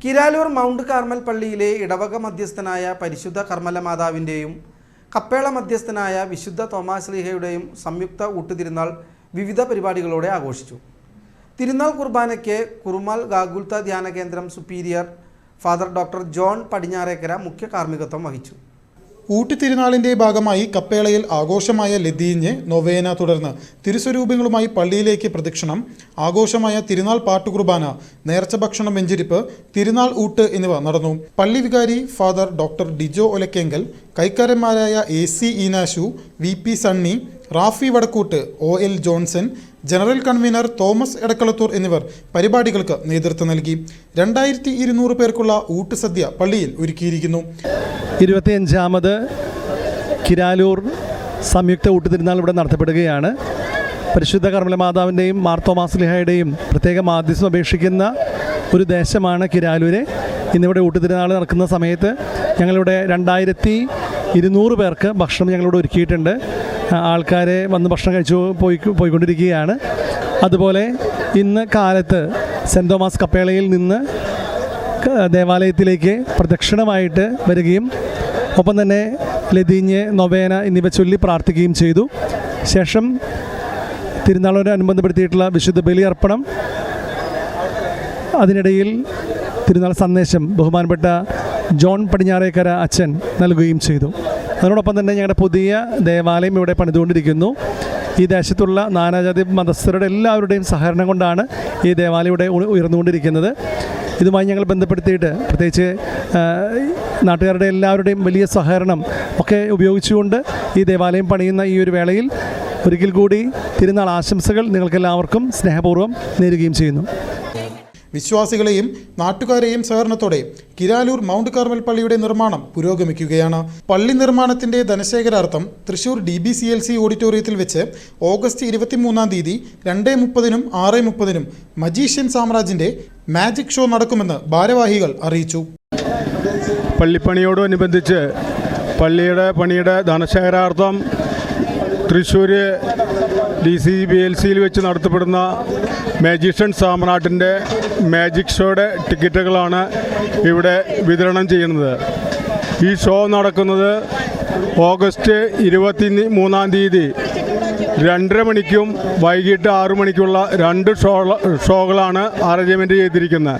Kiraloor mount Carmel പള്ളിയിലെ ഇടവക മധ്യസ്ഥനായ പരിശുദ്ധ കർമ്മല മാതാവിൻ്റെയും കപ്പേള മധ്യസ്ഥനായ വിശുദ്ധ തോമാസ് ശ്ലീഹയുടെയും സംയുക്ത ഊട്ടുതിരുന്നാൾ വിവിധ പരിപാടികളോടെ ആഘോഷിച്ചു. തിരുനാൾ കുർബാനയ്ക്ക് കുറുമാൽ ഗാഗുൽത്ത ധ്യാന കേന്ദ്രം സുപ്പീരിയർ ഫാദർ ഡോക്ടർ ജോൺ പടിഞ്ഞാറേക്കര മുഖ്യ കാർമ്മികത്വം വഹിച്ചു. ഊട്ടുതിരുനാളിൻ്റെ ഭാഗമായി കപ്പേളയിൽ ആഘോഷമായ ലതീഞ്ഞ് നൊവേന തുടർന്ന് തിരുസ്വരൂപങ്ങളുമായി പള്ളിയിലേക്ക് പ്രദക്ഷിണം, ആഘോഷമായ തിരുനാൾ പാട്ടുകുർബാന, നേർച്ച ഭക്ഷണം വെഞ്ചിരിപ്പ്, തിരുനാൾ ഊട്ട് എന്നിവ നടന്നു. പള്ളി വികാരി ഫാദർ ഡോക്ടർ ഡിജോ ഒലക്കെങ്കൽ, കൈക്കാരന്മാരായ AC Eenashu, VP Sunny, Rafi Vadakkoot, OL Johnson, general convener Thomas Edakkalathur എന്നിവർ പരിപാടികൾക്ക് നേതൃത്വം നൽകി. 2200 പേർക്കുള്ള ഊട്ടുസദ്യ പള്ളിയിൽ ഒരുക്കിയിരിക്കുന്നു. 25ാമത് കിരാലൂർ സംയുക്ത ഊട്ടുതിരുന്നാൾ ഇവിടെ നടത്തപ്പെടുകയാണ്. പരിശുദ്ധ കർമ്മല മാതാവിൻ്റെയും മാർ തോമാസ് ശ്ലീഹയുടെയും പ്രത്യേക മാധ്യസ്ഥം അപേക്ഷിക്കുന്ന ഒരു ദേശമാണ് കിരാലൂര്. ഇന്നിവിടെ ഊട്ടുതിരുന്നാൾ നടക്കുന്ന സമയത്ത് ഞങ്ങളിവിടെ 2200 പേർക്ക് ഭക്ഷണം ഞങ്ങളിവിടെ ഒരുക്കിയിട്ടുണ്ട്. ആൾക്കാരെ വന്ന് ഭക്ഷണം കഴിച്ചു പോയിക്കൊണ്ടിരിക്കുകയാണ്. അതുപോലെ ഇന്ന് കാലത്ത് സെൻറ്റ് തോമസ് കപ്പേളയിൽ നിന്ന് ദേവാലയത്തിലേക്ക് പ്രദക്ഷിണമായിട്ട് വരികയും ഒപ്പം തന്നെ ലതീഞ്ഞ് നൊവേന എന്നിവ ചൊല്ലി പ്രാർത്ഥിക്കുകയും ചെയ്തു. ശേഷം തിരുനാളോടനുബന്ധപ്പെടുത്തിയിട്ടുള്ള വിശുദ്ധ ബലിയർപ്പണം, അതിനിടയിൽ തിരുനാൾ സന്ദേശം ബഹുമാനപ്പെട്ട ജോൺ പടിഞ്ഞാറേക്കര അച്ഛൻ നൽകുകയും ചെയ്തു. അതിനോടൊപ്പം തന്നെ ഞങ്ങളുടെ പുതിയ ദേവാലയം ഇവിടെ പണിതുകൊണ്ടിരിക്കുന്നു. ഈ ദേശത്തുള്ള നാനാജാതി മതസ്ഥരുടെ എല്ലാവരുടെയും സഹകരണം കൊണ്ടാണ് ഈ ദേവാലയം ഇവിടെ ഉയർന്നുകൊണ്ടിരിക്കുന്നത്. ഇതുമായി ഞങ്ങൾ ബന്ധപ്പെടുത്തിയിട്ട് പ്രത്യേകിച്ച് നാട്ടുകാരുടെ എല്ലാവരുടെയും വലിയ സഹകരണം ഒക്കെ ഉപയോഗിച്ചുകൊണ്ട് ഈ ദേവാലയം പണിയുന്ന ഈ ഒരു വേളയിൽ ഒരിക്കൽ കൂടി തിരുനാൾ ആശംസകൾ നിങ്ങൾക്കെല്ലാവർക്കും സ്നേഹപൂർവ്വം നേരുകയും ചെയ്യുന്നു. വിശ്വാസികളെയും നാട്ടുകാരെയും സഹകരണത്തോടെ കിരാലൂർ മൗണ്ട് കാർമൽ പള്ളിയുടെ നിർമ്മാണം പുരോഗമിക്കുകയാണ്. പള്ളി നിർമ്മാണത്തിന്റെ ധനശേഖരാർത്ഥം തൃശൂർ DBCLC ഓഡിറ്റോറിയത്തിൽ വെച്ച് ഓഗസ്റ്റ് 23-ാം തീയതി 2:30-നും 6:30-നും മജീഷ്യൻ സാമ്രാജിന്റെ മാജിക് ഷോ നടക്കുമെന്ന് ഭാരവാഹികൾ അറിയിച്ചു. പള്ളിപ്പണിയോടനുബന്ധിച്ച് പണിയുടെ ധനശേഖരാർത്ഥം തൃശ്ശൂർ DCBLCയിൽ വെച്ച് നടത്തപ്പെടുന്ന മാജിഷ്യൻ സാമ്രാട്ടിൻ്റെ മാജിക് ഷോയുടെ ടിക്കറ്റുകളാണ് ഇവിടെ വിതരണം ചെയ്യുന്നത്. ഈ ഷോ നടക്കുന്നത് ഓഗസ്റ്റ് 23-ാം തീയതി 2:30 മണിക്കും വൈകിട്ട് 6 മണിക്കുള്ള 2 ഷോകളാണ് അറേഞ്ച്മെൻറ്റ് ചെയ്തിരിക്കുന്നത്.